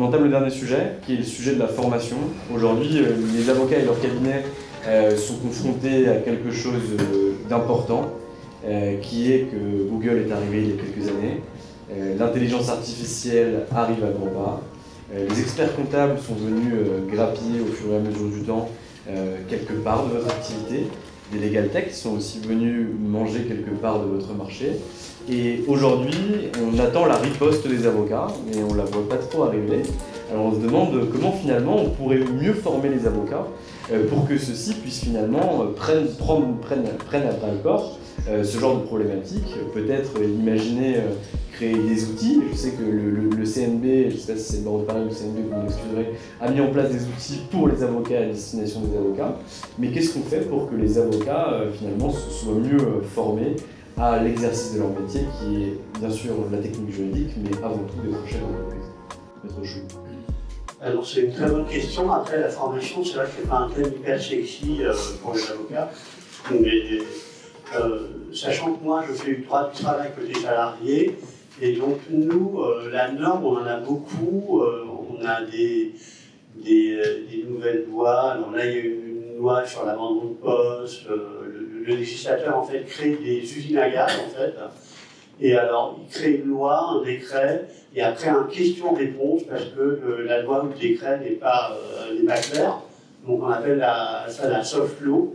On entame le dernier sujet, qui est le sujet de la formation. Aujourd'hui, les avocats et leurs cabinets sont confrontés à quelque chose d'important, qui est que Google est arrivé il y a quelques années, l'intelligence artificielle arrive à grands pas, les experts comptables sont venus grappiller au fur et à mesure du temps quelque part de votre activité, des legal tech sont aussi venus manger quelque part de votre marché. Et aujourd'hui, on attend la riposte des avocats, mais on ne la voit pas trop arriver. Alors on se demande comment finalement on pourrait mieux former les avocats pour que ceux-ci puissent finalement prennent à bras le corps ce genre de problématique. Peut-être imaginer créer des outils. Je sais que le CNB, je ne sais pas si c'est le barreau de Paris ou le CNB, vous m'excuserez, a mis en place des outils pour les avocats à destination des avocats. Mais qu'est-ce qu'on fait pour que les avocats finalement soient mieux formés à l'exercice de leur métier, qui est bien sûr la technique juridique, mais avant tout d'être chef d'entreprise. Maître Chou. Alors c'est une très bonne question. Après la formation, c'est vrai que c'est pas un thème hyper sexy pour les avocats, mais sachant que moi je fais du travail côté salarié, et donc nous, la norme, on en a beaucoup, on a des nouvelles lois. Alors là il y a une loi sur l'abandon de poste, le législateur en fait crée des usines à gaz en fait, et alors il crée une loi, un décret, et après un question-réponse parce que la loi ou le décret n'est pas clair, donc on appelle ça la soft law,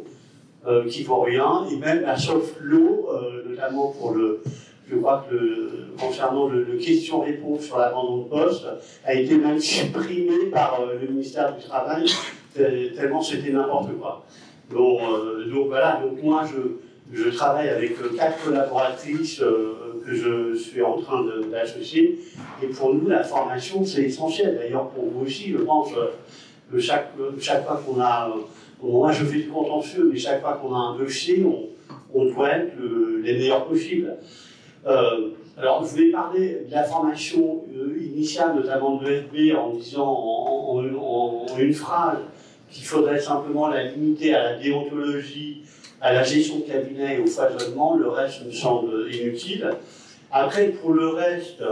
qui vaut rien, et même la soft law, notamment pour je crois que concernant le question-réponse sur l'abandon de poste, a été même supprimée par le ministère du Travail, tellement c'était n'importe quoi. Donc voilà, donc moi je travaille avec 4 collaboratrices que je suis en train d'associer, et pour nous la formation c'est essentiel, d'ailleurs pour vous aussi je pense, chaque fois qu'on a, moi je fais du contentieux, mais chaque fois qu'on a un dossier, on doit être les meilleurs possibles. Alors je vais parler de la formation initiale, notamment de l'EFB, en disant en une phrase qu'il faudrait simplement la limiter à la déontologie, à la gestion de cabinet et au foisonnement. Le reste me semble inutile. Après, pour le reste,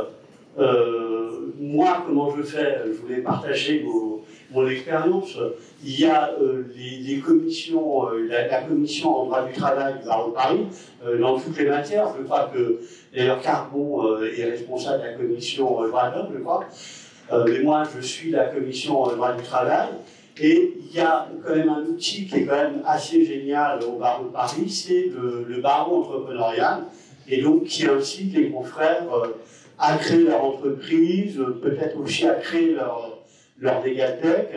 moi, comment je fais? Je voulais partager mon expérience. Il y a les commissions, la commission en droit du travail du barreau de Paris, dans toutes les matières. Je crois que d'ailleurs Carbon est responsable de la commission droit de l'homme, je crois. Mais moi, je suis la commission droit du travail. Et il y a quand même un outil qui est quand même assez génial au barreau de Paris, c'est le barreau entrepreneurial, et donc qui incite les confrères à créer leur entreprise, peut-être aussi à créer leur Legaltech.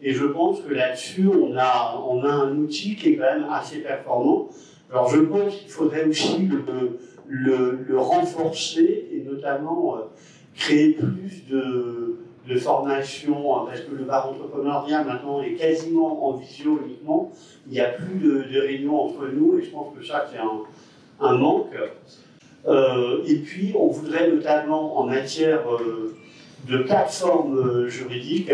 Et je pense que là-dessus, on a un outil qui est quand même assez performant. Alors je pense qu'il faudrait aussi le renforcer, et notamment créer plus de formation, parce que le bar entrepreneurial maintenant est quasiment en visio uniquement. Il n'y a plus de réunions entre nous, et je pense que ça c'est un manque. Et puis on voudrait notamment en matière de plateforme juridique,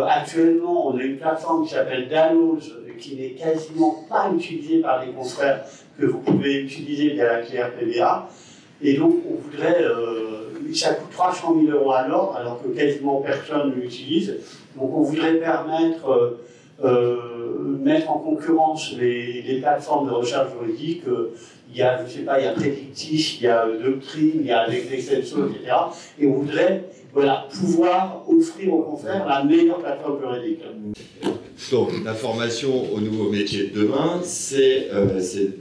actuellement on a une plateforme qui s'appelle Danos, qui n'est quasiment pas utilisée par les confrères, que vous pouvez utiliser via la clé RPBA. Et donc, on voudrait, ça coûte 300 000 € à l'ordre, alors que quasiment personne ne l'utilise. Donc, on voudrait permettre, mettre en concurrence les plateformes de recherche juridique. Il y a, je ne sais pas, il y a Prédictis, il y a Doctrine, il y a Lexenso, etc. Et on voudrait, voilà, pouvoir offrir aux confrères la meilleure plateforme juridique. Donc, la formation aux nouveaux métiers de demain, c'est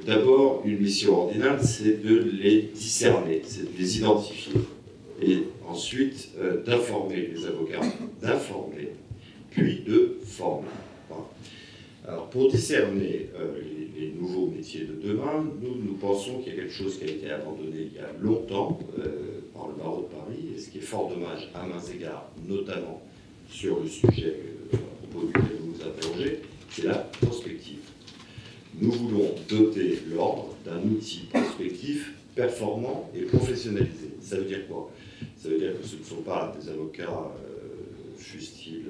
d'abord une mission ordinaire, c'est de les discerner, c'est de les identifier. Et ensuite, d'informer les avocats, d'informer, puis de former. Voilà. Alors, pour discerner les nouveaux métiers de demain, nous pensons qu'il y a quelque chose qui a été abandonné il y a longtemps par le barreau de Paris, et ce qui est fort dommage à maints égards, notamment sur le sujet à propos duquel vous nous interrogez, c'est la prospective. Nous voulons doter l'ordre d'un outil prospectif performant et professionnalisé. Ça veut dire quoi? Ça veut dire que ce ne sont pas des avocats, fussent-ils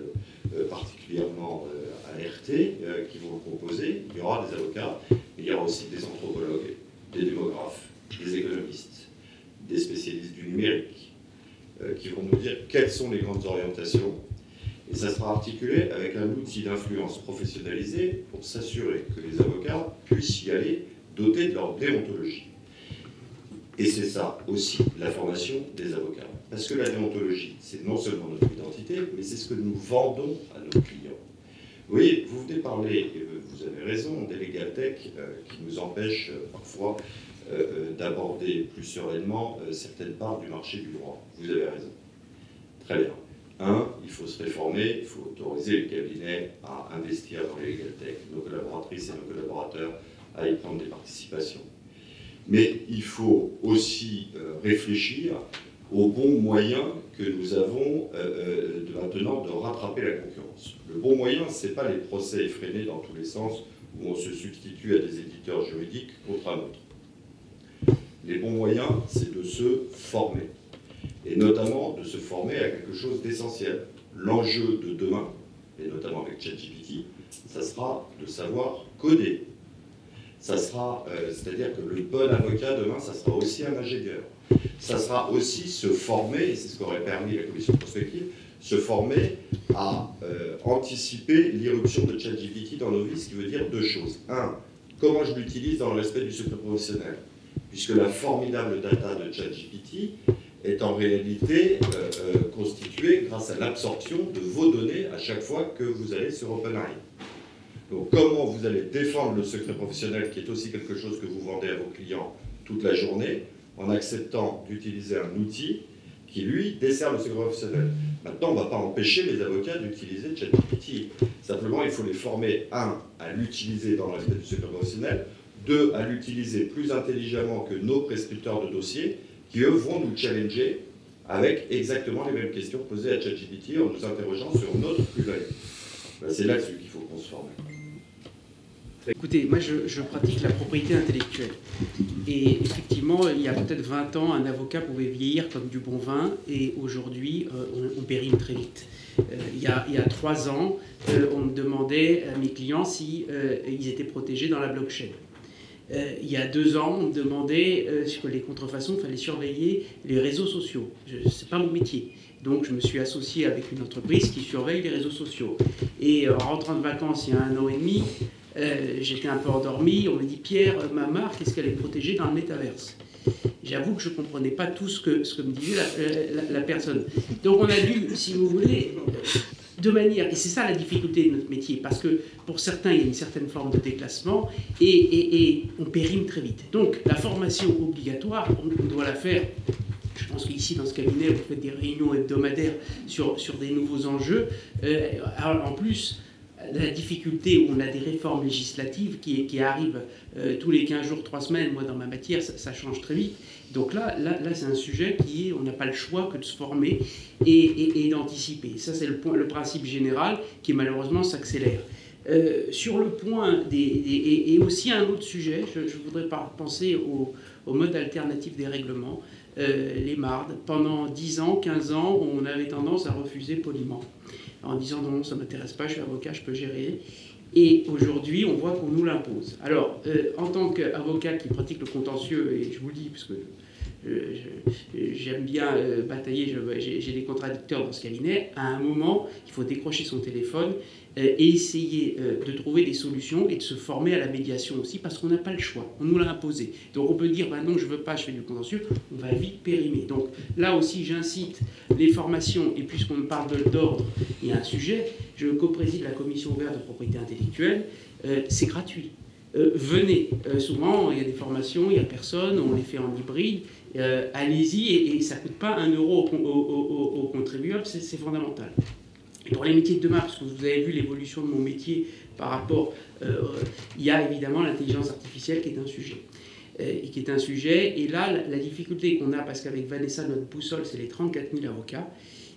particulièrement ART, qui vont le proposer. Il y aura des avocats, mais il y aura aussi des anthropologues, des démographes, des économistes, des spécialistes du numérique, qui vont nous dire quelles sont les grandes orientations. Et ça sera articulé avec un outil d'influence professionnalisé pour s'assurer que les avocats puissent y aller dotés de leur déontologie. Et c'est ça aussi, la formation des avocats. Parce que la déontologie, c'est non seulement notre identité, mais c'est ce que nous vendons à nos clients. Vous voyez, vous venez parler, et vous avez raison, des legal tech qui nous empêchent parfois d'aborder plus sereinement certaines parts du marché du droit. Vous avez raison. Très bien. Il faut se réformer, il faut autoriser les cabinets à investir dans les legal tech, nos collaboratrices et nos collaborateurs à y prendre des participations. Mais il faut aussi réfléchir aux bons moyens que nous avons maintenant de rattraper la concurrence. Le bon moyen, ce n'est pas les procès effrénés dans tous les sens où on se substitue à des éditeurs juridiques contre un autre. Les bons moyens, c'est de se former. Et notamment de se former à quelque chose d'essentiel. L'enjeu de demain, et notamment avec ChatGPT, ça sera de savoir coder. Ça sera, c'est-à-dire que le bon avocat demain, ça sera aussi un ingénieur. Ça sera aussi se former, et c'est ce qu'aurait permis la commission prospective, se former à anticiper l'irruption de ChatGPT dans nos vies, ce qui veut dire deux choses. Comment je l'utilise dans le respect du secret professionnel, puisque la formidable data de ChatGPT est en réalité constituée grâce à l'absorption de vos données à chaque fois que vous allez sur OpenAI. Donc comment vous allez défendre le secret professionnel, qui est aussi quelque chose que vous vendez à vos clients toute la journée, en acceptant d'utiliser un outil qui, lui, dessert le secret professionnel. Maintenant, on ne va pas empêcher les avocats d'utiliser ChatGPT. Simplement, il faut les former, à l'utiliser dans le respect du secret professionnel, à l'utiliser plus intelligemment que nos prescripteurs de dossiers, qui, eux, vont nous challenger avec exactement les mêmes questions posées à ChatGPT en nous interrogeant sur notre plus-value. C'est là-dessus qu'il faut qu'on se forme. Écoutez, moi je pratique la propriété intellectuelle. Et effectivement, il y a peut-être 20 ans, un avocat pouvait vieillir comme du bon vin, et aujourd'hui, on périme très vite. Il y a 3 ans, on me demandait à mes clients si ils étaient protégés dans la blockchain. Il y a 2 ans, on me demandait sur les contrefaçons, il fallait surveiller les réseaux sociaux. Ce n'est pas mon métier. Donc, je me suis associé avec une entreprise qui surveille les réseaux sociaux. Et en rentrant de vacances il y a 1 an et demi, j'étais un peu endormi. On m'a dit, Pierre, ma marque, est-ce qu'elle est protégée dans le métaverse? J'avoue que je ne comprenais pas tout ce que me disait la personne. Donc, on a dû, si vous voulez, de manière, et c'est ça la difficulté de notre métier, parce que pour certains, il y a une certaine forme de déclassement et on périme très vite. Donc, la formation obligatoire, on doit la faire. Je pense qu'ici, dans ce cabinet, vous faites des réunions hebdomadaires sur des nouveaux enjeux. En plus, la difficulté où on a des réformes législatives qui arrivent tous les 15 jours, 3 semaines, moi dans ma matière, ça change très vite. Donc là c'est un sujet on n'a pas le choix que de se former et d'anticiper. Ça, c'est le principe général qui malheureusement s'accélère. Sur le point et aussi un autre sujet, je voudrais penser au mode alternatif des règlements, les mardes. Pendant 10 ans, 15 ans, on avait tendance à refuser poliment, en disant non, ça ne m'intéresse pas, je suis avocat, je peux gérer. Et aujourd'hui, on voit qu'on nous l'impose. Alors, en tant qu'avocat qui pratique le contentieux, et je vous le dis, parce que j'aime bien batailler, j'ai des contradicteurs dans ce cabinet, à un moment, il faut décrocher son téléphone et essayer de trouver des solutions et de se former à la médiation aussi, parce qu'on n'a pas le choix, on nous l'a imposé. Donc on peut dire, bah non, je ne veux pas, je fais du contentieux, on va vite périmer. Donc là aussi, j'incite les formations, et puisqu'on parle d'ordre, il y a un sujet, je co-préside la commission ouverte de propriété intellectuelle, c'est gratuit. Venez, souvent il y a des formations, il n'y a personne, on les fait en hybride, allez-y et ça ne coûte pas 1 euro aux contribuables, c'est fondamental. Et pour les métiers de demain, parce que vous avez vu l'évolution de mon métier par rapport, il y a évidemment l'intelligence artificielle qui est un sujet, et là la difficulté qu'on a, parce qu'avec Vanessa, notre boussole, c'est les 34 000 avocats,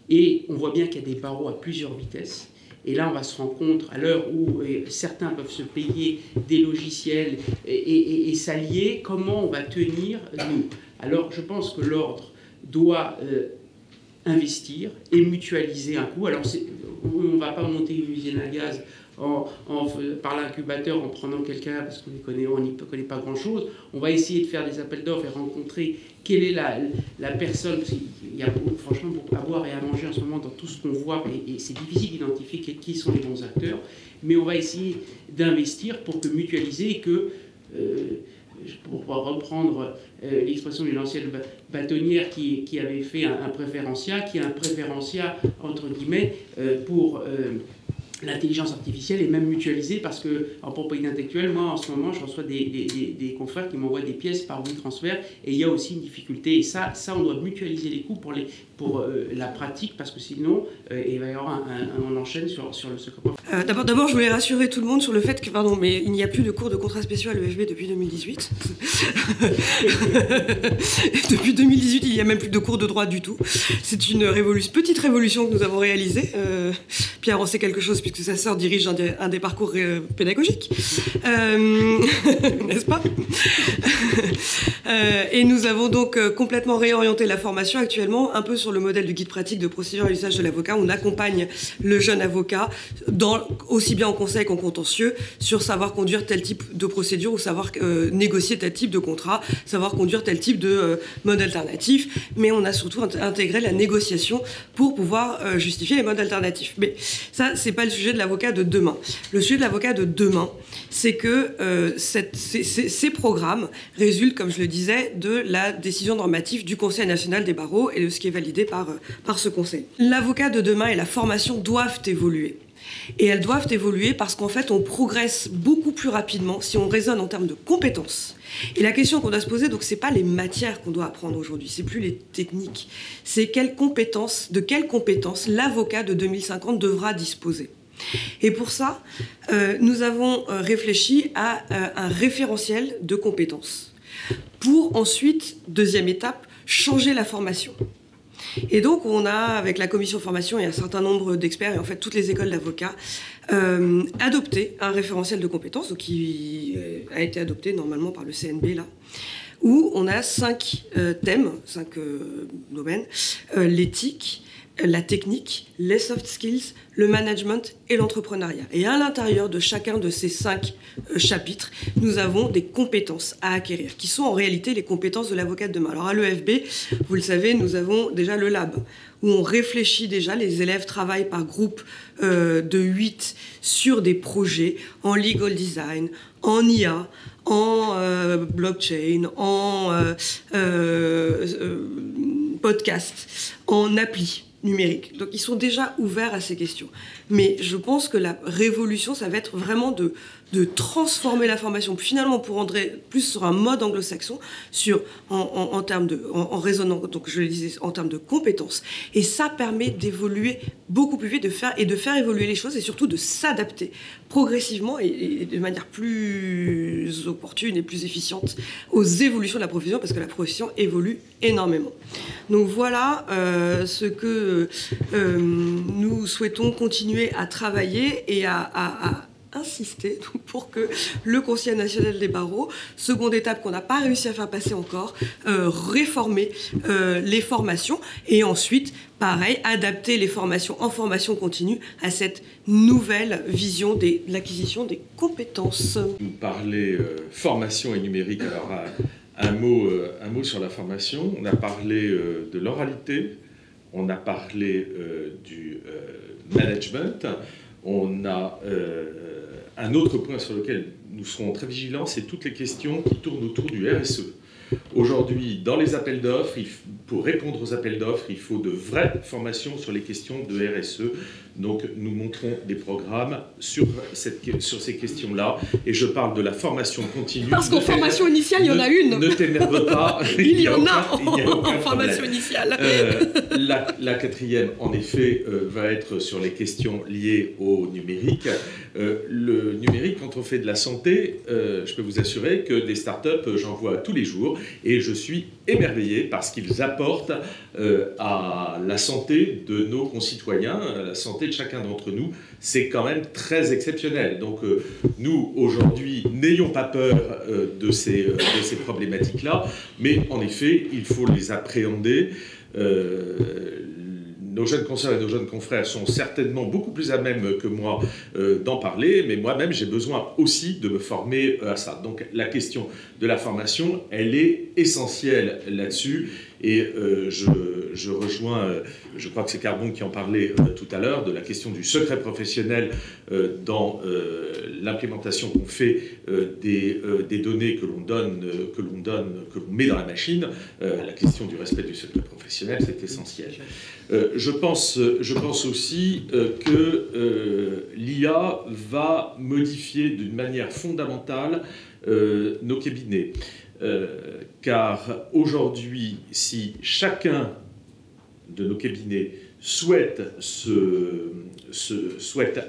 et on voit bien qu'il y a des barreaux à plusieurs vitesses. Et là, on va se rendre compte, à l'heure où certains peuvent se payer des logiciels et s'allier, comment on va tenir, nous. Alors, je pense que l'ordre doit investir et mutualiser un coût. Alors, on ne va pas monter une usine à gaz par l'incubateur en prenant quelqu'un, parce qu'on n'y connaît pas grand-chose. On va essayer de faire des appels d'offres et rencontrer quelle est la personne. Parce qu'il y a franchement beaucoup à boire et à manger en ce moment dans tout ce qu'on voit, et c'est difficile d'identifier qui sont les bons acteurs. Mais on va essayer d'investir pour que mutualiser et que... pour reprendre l'expression d'une ancienne bâtonnière qui avait fait un préférenciat, qui est un préférenciat, entre guillemets, pour l'intelligence artificielle et même mutualisée, parce que en propriété intellectuelle, moi, en ce moment, je reçois des confrères qui m'envoient des pièces par WeTransfer, et il y a aussi une difficulté. Et ça on doit mutualiser les coûts pour la pratique, parce que sinon, il va y avoir on enchaîne sur le secret. D'abord, je voulais rassurer tout le monde sur le fait que, mais il n'y a plus de cours de contrats spéciaux à l'EFB depuis 2018. Depuis 2018, il n'y a même plus de cours de droit du tout. C'est une petite révolution que nous avons réalisée. Pierre en sait quelque chose puisque sa sœur dirige un des parcours pédagogiques. N'est-ce pas? Et nous avons donc complètement réorienté la formation actuellement, un peu sur le modèle du guide pratique de procédure à l'usage de l'avocat. On accompagne le jeune avocat, aussi bien en conseil qu'en contentieux, sur savoir conduire tel type de procédure ou savoir négocier tel type de contrat, savoir conduire tel type de mode alternatif. Mais on a surtout intégré la négociation pour pouvoir justifier les modes alternatifs. Mais ça, c'est pas le sujet de l'avocat de demain. Le sujet de l'avocat de demain, c'est que ces programmes résultent, comme je le disais, de la décision normative du Conseil national des barreaux et de ce qui est validé par ce conseil. L'avocat de demain et la formation doivent évoluer. Et elles doivent évoluer parce qu'en fait, on progresse beaucoup plus rapidement si on raisonne en termes de compétences. Et la question qu'on doit se poser, donc, c'est pas les matières qu'on doit apprendre aujourd'hui, c'est plus les techniques. C'est de quelles compétences l'avocat de 2050 devra disposer. Et pour ça, nous avons réfléchi à un référentiel de compétences. Pour ensuite, deuxième étape, changer la formation. Et donc, on a, avec la commission formation et un certain nombre d'experts, et en fait toutes les écoles d'avocats, adopté un référentiel de compétences, donc qui a été adopté normalement par le CNB, là, où on a 5 thèmes, 5 domaines, l'éthique, la technique, les soft skills, le management et l'entrepreneuriat. Et à l'intérieur de chacun de ces 5 chapitres, nous avons des compétences à acquérir, qui sont en réalité les compétences de l'avocat de demain. Alors à l'EFB, vous le savez, nous avons déjà le lab, où on réfléchit déjà, les élèves travaillent par groupe de 8 sur des projets en legal design, en IA, en blockchain, en podcast, en appli numérique. Donc ils sont déjà ouverts à ces questions. Mais je pense que la révolution, ça va être vraiment de transformer la formation, finalement pour rentrer plus sur un mode anglo-saxon, en raisonnant, donc je le disais, en termes de compétences. Et ça permet d'évoluer beaucoup plus vite, de faire évoluer les choses et surtout de s'adapter progressivement et de manière plus opportune et plus efficiente aux évolutions de la profession, parce que la profession évolue énormément. Donc voilà ce que nous souhaitons continuer à travailler et à insister pour que le Conseil national des barreaux, seconde étape qu'on n'a pas réussi à faire passer encore, réformer les formations et ensuite, pareil, adapter les formations en formation continue à cette nouvelle vision de l'acquisition des compétences. Vous parlez formation et numérique, alors un mot sur la formation. On a parlé de l'oralité, on a parlé du management, on a un autre point sur lequel nous serons très vigilants, c'est toutes les questions qui tournent autour du RSE. Aujourd'hui, dans les appels d'offres, pour répondre aux appels d'offres, il faut de vraies formations sur les questions de RSE. Donc, nous montrons des programmes sur ces questions-là. Et je parle de la formation continue. Parce qu'en formation initiale, il y en a une. Ne t'énerve pas. Il y en a en formation initiale. La quatrième, en effet, va être sur les questions liées au numérique. Le numérique, quand on fait de la santé, je peux vous assurer que des startups, j'en vois tous les jours. Et je suis émerveillé parce qu'ils apportent à la santé de nos concitoyens, à la santé de chacun d'entre nous. C'est quand même très exceptionnel. Donc nous, aujourd'hui, n'ayons pas peur de ces problématiques-là, mais en effet, il faut les appréhender. nos jeunes consoeurs et nos jeunes confrères sont certainement beaucoup plus à même que moi d'en parler, mais moi-même j'ai besoin aussi de me former à ça. Donc la question de la formation, elle est essentielle là-dessus, et je rejoins, je crois que c'est Carbon qui en parlait tout à l'heure, de la question du secret professionnel dans l'implémentation qu'on fait des données que l'on met dans la machine. La question du respect du secret professionnel, c'est essentiel. Je pense aussi que l'IA va modifier d'une manière fondamentale nos cabinets. Car aujourd'hui, si chacun de nos cabinets souhaite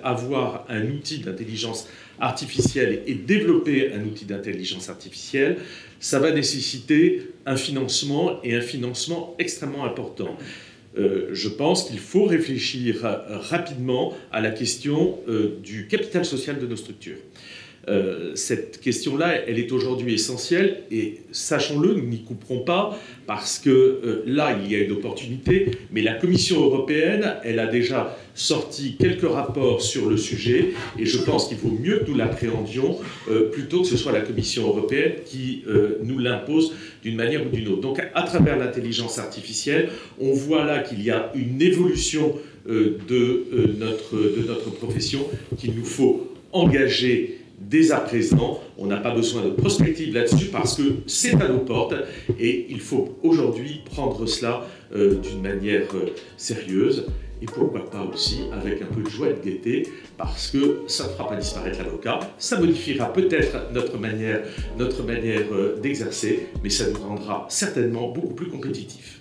avoir un outil d'intelligence artificielle et développer un outil d'intelligence artificielle, ça va nécessiter un financement, et un financement extrêmement important. Je pense qu'il faut réfléchir rapidement à la question du capital social de nos structures. Cette question-là, elle est aujourd'hui essentielle, et sachons-le, nous n'y couperons pas, parce que là, il y a une opportunité, mais la Commission européenne, elle a déjà sorti quelques rapports sur le sujet, et je pense qu'il vaut mieux que nous l'appréhendions plutôt que ce soit la Commission européenne qui nous l'impose d'une manière ou d'une autre. Donc, à travers l'intelligence artificielle, on voit là qu'il y a une évolution de notre profession qu'il nous faut engager dès à présent. On n'a pas besoin de prospective là-dessus parce que c'est à nos portes, et il faut aujourd'hui prendre cela d'une manière sérieuse, et pourquoi pas aussi avec un peu de joie et de gaieté, parce que ça ne fera pas disparaître l'avocat, ça modifiera peut-être notre manière d'exercer, mais ça nous rendra certainement beaucoup plus compétitifs.